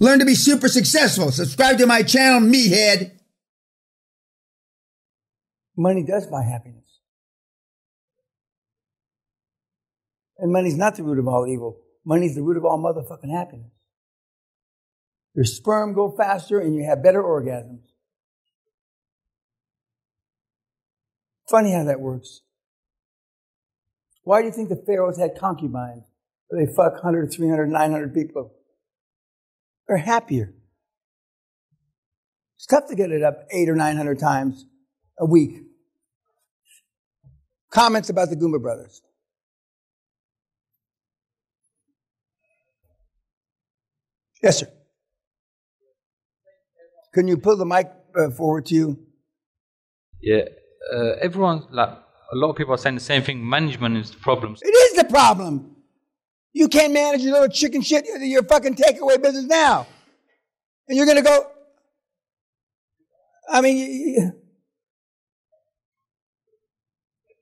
Learn to be super successful. Subscribe to my channel, Meathead. Money does buy happiness. And money's not the root of all evil. Money's the root of all motherfucking happiness. Your sperm go faster and you have better orgasms. Funny how that works. Why do you think the pharaohs had concubines? Where they fuck 100, 300, 900 people. They're happier. It's tough to get it up 800 or 900 times a week. Comments about the Goomba brothers. Yes, sir. Can you pull the mic forward to you? Yeah, everyone, like a lot of people are saying the same thing. Management is the problem. It is the problem. You can't manage your little chicken shit, your fucking takeaway business now. And you're going to go, I mean,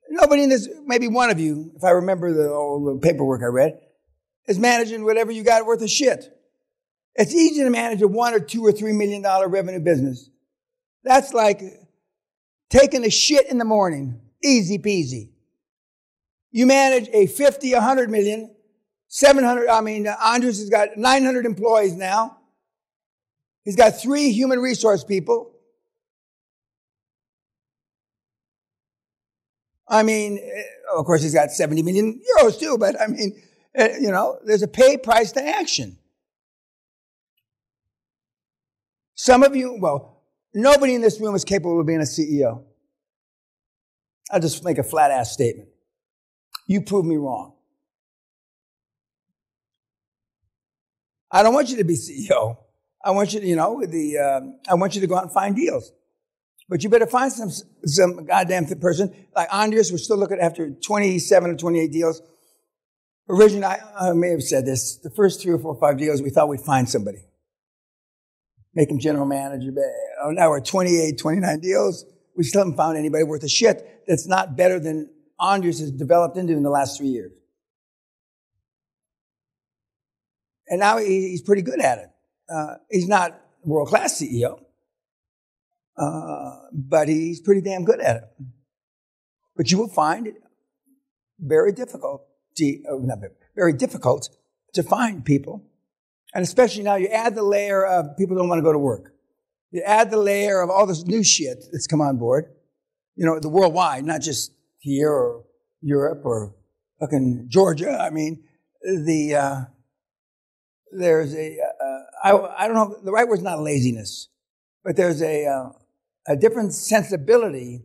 nobody in this, maybe one of you, if I remember the old paperwork I read, is managing whatever you got worth of shit. It's easy to manage a $1 or $2 or $3 million revenue business. That's like taking a shit in the morning. Easy peasy. You manage a 50, 100 million, 700, Andres has got 900 employees now. He's got 3 human resource people. Of course, he's got 70 million euros too, but there's a pay price to action. Some of you, nobody in this room is capable of being a CEO. I'll just make a flat-ass statement. You prove me wrong. I don't want you to be CEO. I want you to, I want you to go out and find deals. But you better find some goddamn person. Like Andres, we're still looking after 27 or 28 deals. Originally, I may have said this, the first 3 or 4 or 5 deals, we thought we'd find somebody. Make him general manager. Now we're at 28, 29 deals. We still haven't found anybody worth a shit that's not better than Andres has developed into in the last 3 years. And now he's pretty good at it. He's not world-class CEO, but he's pretty damn good at it. But you will find it very difficult to find people. And especially now you add the layer of people don't want to go to work. You add the layer of all this new shit that's come on board. The worldwide, not just here or Europe or fucking Georgia. There's I don't know, the right word's not laziness, but there's a different sensibility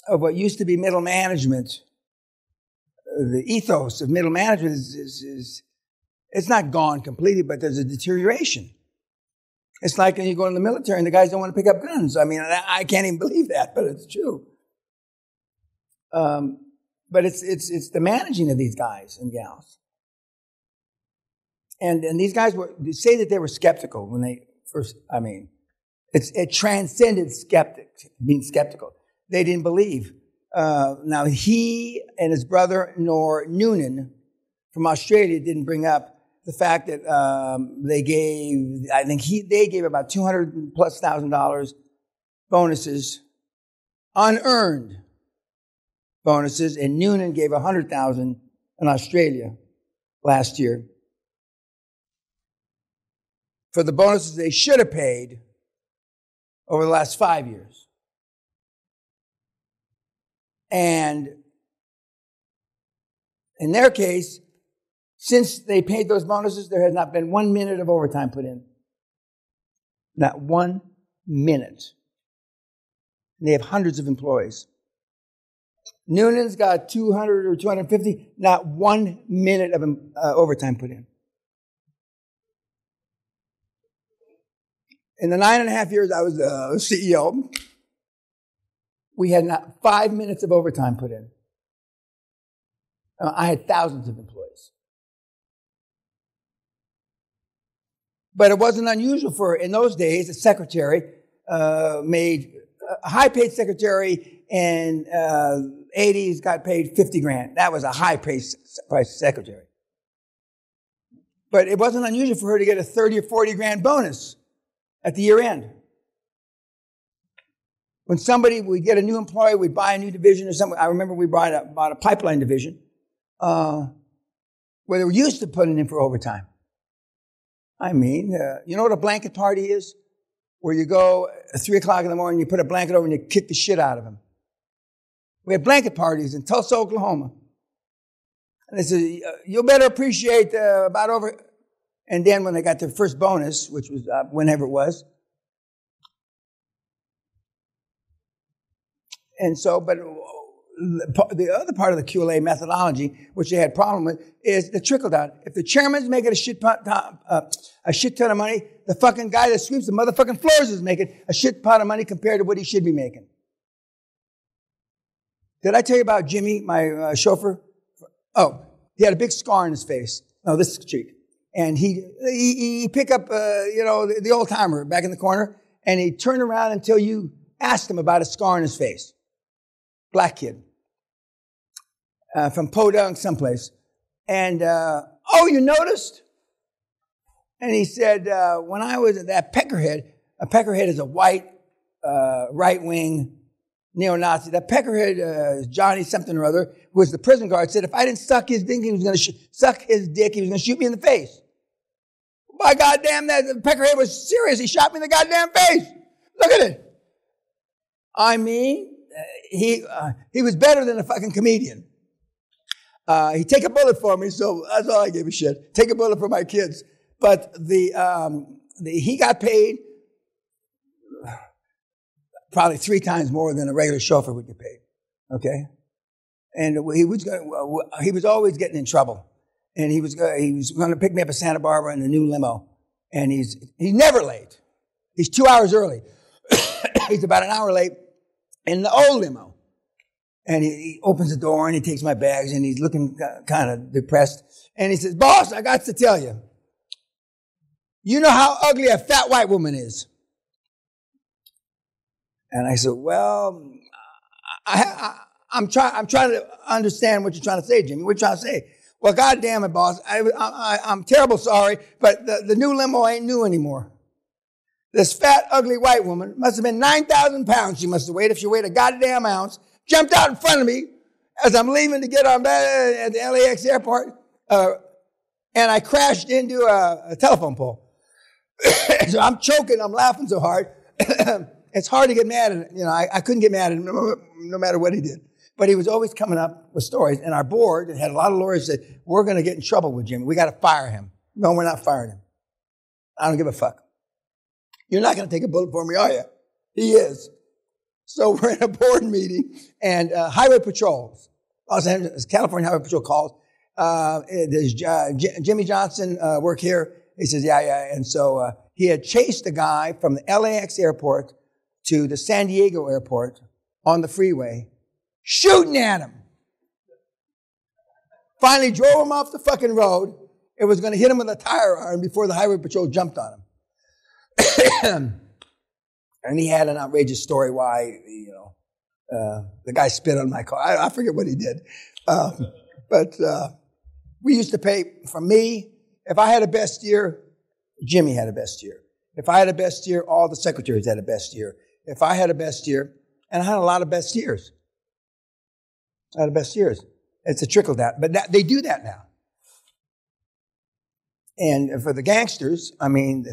of what used to be middle management. The ethos of middle management is it's not gone completely, but there's a deterioration. It's like when you go in the military and the guys don't want to pick up guns. I can't even believe that, but it's true. But it's the managing of these guys and gals. And these guys they say that they were skeptical when they first, it transcended being skeptical. They didn't believe. Now he and his brother, Noonan from Australia, didn't bring up the fact that they gave about $200,000+ bonuses, unearned bonuses, and Noonan gave $100,000 in Australia last year for the bonuses they should have paid over the last 5 years. And in their case, since they paid those bonuses, there has not been 1 minute of overtime put in. Not 1 minute. And they have hundreds of employees. Noonan's got 200 or 250, not 1 minute of overtime put in. In the 9.5 years I was CEO, we had not 5 minutes of overtime put in. I had thousands of employees. But it wasn't unusual in those days, a secretary made a high-paid secretary in 80s got paid $50,000. That was a high-priced secretary. But it wasn't unusual for her to get a 30 or 40 grand bonus at the year end. When we'd get a new employee, we'd buy a new division or something. I remember we bought a pipeline division where they were used to putting in for overtime. I mean, you know what a blanket party is? Where you go at 3 o'clock in the morning, you put a blanket over and you kick the shit out of them. We had blanket parties in Tulsa, Oklahoma. And they said, you better appreciate about over. And then when they got their first bonus, which was whenever it was. And so, but the other part of the QLA methodology, which they had problem with, is the trickle down. If the chairman's making a shit ton of money, the fucking guy that sweeps the motherfucking floors is making a shit pot of money compared to what he should be making. Did I tell you about Jimmy, my chauffeur? Oh, he had a big scar on his face. No, this cheek. And he pick up, the old timer back in the corner, and he turned around until you asked him about a scar on his face. Black kid. From Podunk someplace. And, you noticed? And he said, when I was at that Peckerhead, a Peckerhead is a white, right-wing neo-Nazi. That Peckerhead, Johnny something or other, who was the prison guard, said if I didn't suck his dick, he was going to suck his dick, he was going to shoot me in the face. By goddamn, that Peckerhead was serious. He shot me in the goddamn face. Look at it. I mean, he was better than a fucking comedian. He'd take a bullet for me, so that's all I gave a shit. Take a bullet for my kids. But he got paid probably 3 times more than a regular chauffeur would get paid. Okay? And he was always getting in trouble. And he was going to pick me up at Santa Barbara in a new limo. And he's never late. He's 2 hours early. He's about an hour late in the old limo. And he opens the door and he takes my bags and he's looking kind of depressed. And he says, boss, I got to tell you. You know how ugly a fat white woman is. And I said, well, I'm trying to understand what you're trying to say, Jimmy. What are you trying to say? Well, God damn it, boss. I'm terrible sorry, but the new limo ain't new anymore. This fat, ugly white woman must have been 9,000 pounds. She must have weighed if she weighed a goddamn ounce. Jumped out in front of me as I'm leaving to get on at the LAX airport. And I crashed into a telephone pole. So I'm choking. I'm laughing so hard. It's hard to get mad at him. I couldn't get mad at him no matter what he did. But he was always coming up with stories. And our board had a lot of lawyers that said, we're going to get in trouble with Jimmy. We got to fire him. No, we're not firing him. I don't give a fuck. You're not going to take a bullet for me, are you? He is. So we're in a board meeting and Highway Patrol, Los Angeles, California Highway Patrol calls. Does Jimmy Johnson work here? He says, yeah. And so he had chased a guy from the LAX airport to the San Diego airport on the freeway, shooting at him. Finally drove him off the fucking road. It was going to hit him with a tire iron before the Highway Patrol jumped on him. And he had an outrageous story why, the guy spit on my car. I forget what he did. But we used to pay, for me, if I had a best year, Jimmy had a best year. If I had a best year, all the secretaries had a best year. If I had a best year, and I had a lot of best years. I had a best years. It's a trickle down. But they do that now. And for the gangsters, I mean,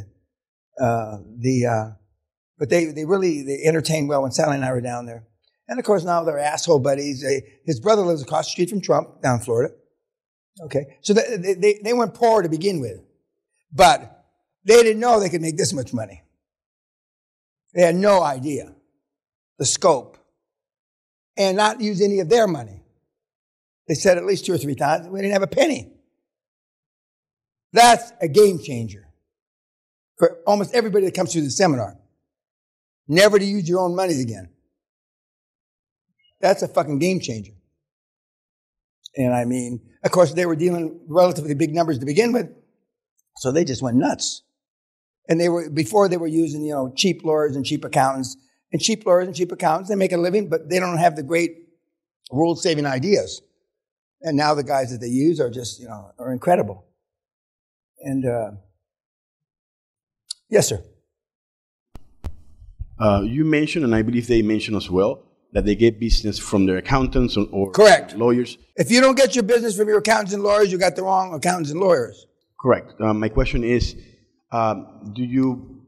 but they really entertained well when Sally and I were down there. And of course now they're asshole buddies. His brother lives across the street from Trump down in Florida. Okay. So they weren't poor to begin with, but they didn't know they could make this much money. They had no idea the scope and not use any of their money. They said at least 2 or 3 times, we didn't have a penny. That's a game changer for almost everybody that comes through the seminar. Never to use your own money again. That's a fucking game changer. And I mean, of course, they were dealing relatively big numbers to begin with, so they just went nuts. And before they were using, cheap lawyers and cheap accountants. And cheap lawyers and cheap accountants, they make a living, but they don't have the great world-saving ideas. And now the guys that they use are just, are incredible. And yes, sir. You mentioned, and I believe they mentioned as well, that they get business from their accountants or Correct. lawyers. If you don't get your business from your accountants and lawyers, you got the wrong accountants and lawyers. Correct. My question is, do you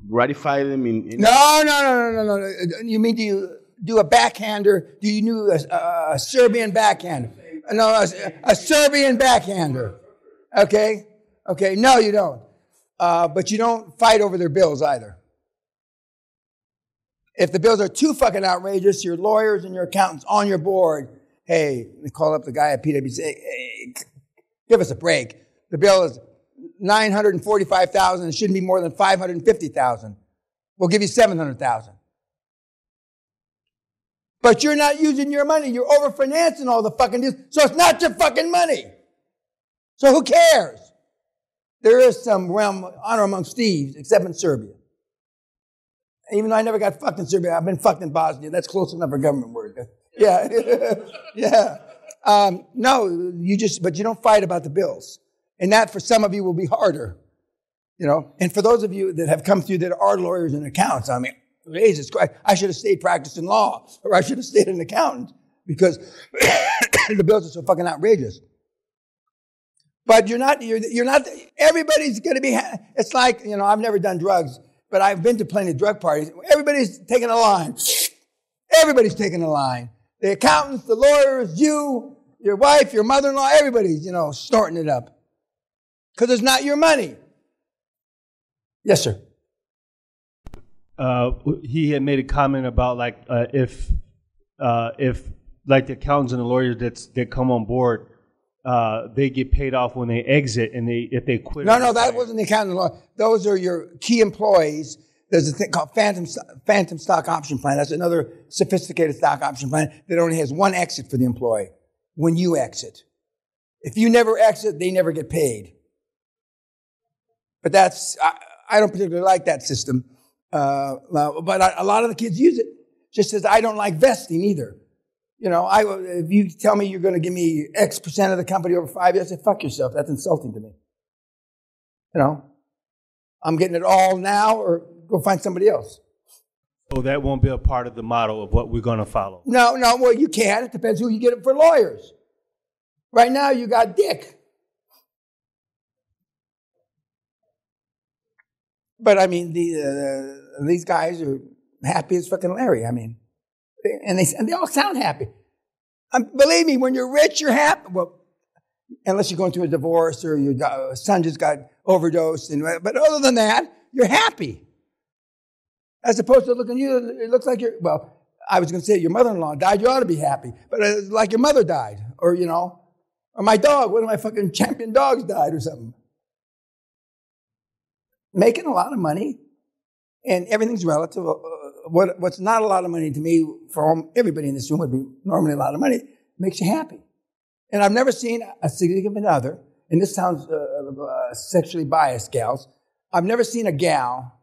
ratify them in No. You mean, do you do a backhander? Do you do a Serbian backhander? No, a Serbian backhander. Okay? No, you don't. But you don't fight over their bills either. If the bills are too fucking outrageous, your lawyers and your accountants on your board, hey, they call up the guy at PwC, hey, give us a break. The bill is $945,000. It shouldn't be more than $550,000. We'll give you $700,000. But you're not using your money. You're overfinancing all the fucking deals. So it's not your fucking money. So who cares? There is some honor amongst thieves, except in Serbia. Even though I never got fucked in Serbia, I've been fucked in Bosnia. That's close enough for a government word. Yeah. Yeah. No, but you don't fight about the bills. And that for some of you will be harder. And for those of you that have come through that are lawyers and accountants, I mean, Jesus Christ, I should have stayed practicing law, or I should have stayed an accountant because the bills are so fucking outrageous. But you're not, everybody's going to be, it's like, I've never done drugs, but I've been to plenty of drug parties. Everybody's taking a line. Everybody's taking a line. The accountants, the lawyers, you, your wife, your mother-in-law, everybody's, snorting it up. Because it's not your money. Yes, sir. He had made a comment about if like the accountants and the lawyers that come on board, they get paid off when they exit, and if they quit. No, that wasn't the accountant law. Those are your key employees. There's a thing called phantom stock option plan. That's another sophisticated stock option plan that only has one exit for the employee when you exit. If you never exit, they never get paid. But I don't particularly like that system. But a lot of the kids use it. Just as I don't like vesting either. If you tell me you're going to give me X percent of the company over 5 years, I say, fuck yourself. That's insulting to me. I'm getting it all now, or go find somebody else. So that won't be a part of the model of what we're going to follow. No, well, you can. It depends who you get it for lawyers. Right now, you got Dick. But I mean, these guys are happy as fucking Larry. I mean, and they all sound happy. Believe me, when you're rich, you're happy. Well, unless you're going through a divorce or your son just got overdosed. But other than that, you're happy. As opposed to looking at you, it looks like I was going to say your mother-in-law died, you ought to be happy. But it's like your mother died. Or my dog, one of my fucking champion dogs died or something. Making a lot of money, and everything's relative. What's not a lot of money to me, for everybody in this room would be normally a lot of money, makes you happy. And I've never seen a significant other, and this sounds sexually biased, gals. I've never seen a gal,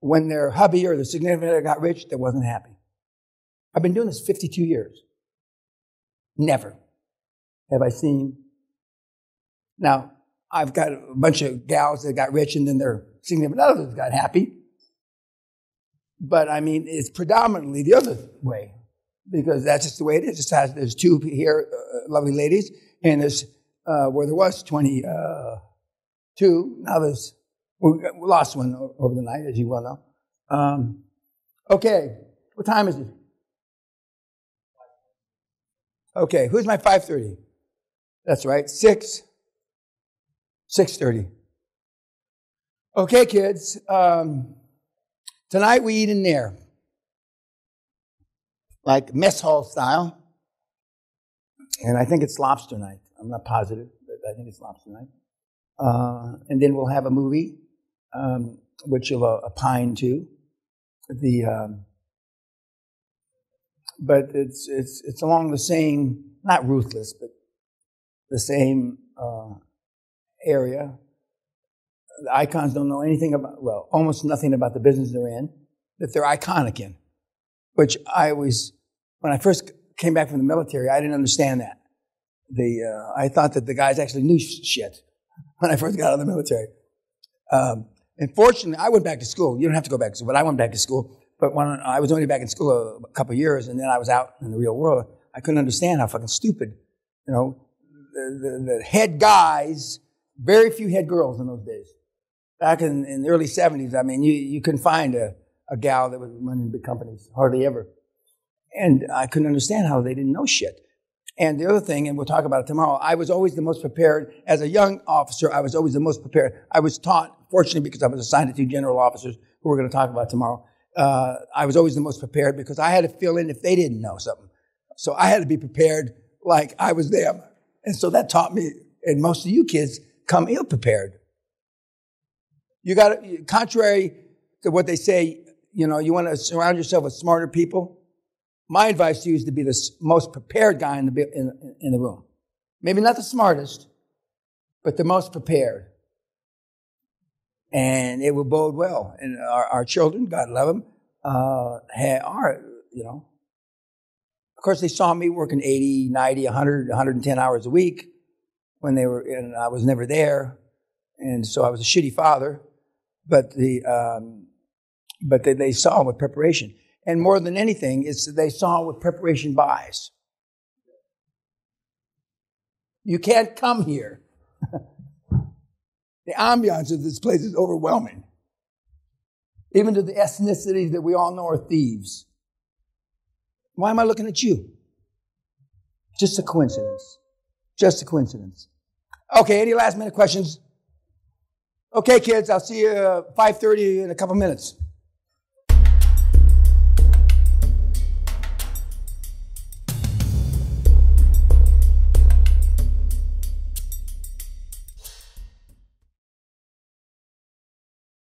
when their hubby or their significant other got rich, that wasn't happy. I've been doing this 52 years. Never have I seen. Now, I've got a bunch of gals that got rich and then their significant others got happy. But I mean, it's predominantly the other way because that's just the way it is. There's two here, lovely ladies, and there's where there was 22. Now we lost one over the night, as you well know. Okay, what time is it? Okay, who's my 5:30? That's right, 6:30. Okay, kids. Tonight we eat in there, like mess hall style. And I think it's lobster night. I'm not positive, but I think it's lobster night. And then we'll have a movie, which you'll opine to. But it's along the same, not ruthless, but the same area. The icons don't know anything about, almost nothing about the business they're in, that they're iconic in, which when I first came back from the military, I didn't understand that. I thought that the guys actually knew shit. when I first got out of the military. And fortunately, I went back to school. You don't have to go back to school, but I went back to school. But when I was only back in school a couple of years, and then I was out in the real world, I couldn't understand how fucking stupid, the head guys, very few head girls in those days. Back in the early 70s, I mean, you couldn't find a gal that was running big companies, hardly ever. And I couldn't understand how they didn't know shit. And the other thing, and we'll talk about it tomorrow, I was always the most prepared. As a young officer, I was always the most prepared. I was taught, fortunately, because I was assigned to 2 general officers, who we're going to talk about tomorrow, I was always the most prepared because I had to fill in if they didn't know something. So I had to be prepared like I was them. And so that taught me, and most of you kids come ill-prepared. You got to, contrary to what they say, you want to surround yourself with smarter people. My advice to you is to be the most prepared guy in the room. Maybe not the smartest, but the most prepared. And it will bode well. And our children, God love them, are. Of course, they saw me working 80, 90, 100, 110 hours a week when they were, and I was never there. And so I was a shitty father. But they saw with preparation. And more than anything, it's that they saw what preparation buys. You can't come here. The ambiance of this place is overwhelming. Even to the ethnicities that we all know are thieves. Why am I looking at you? Just a coincidence. Just a coincidence. Okay, any last minute questions? Okay, kids, I'll see you 5:30 in a couple minutes.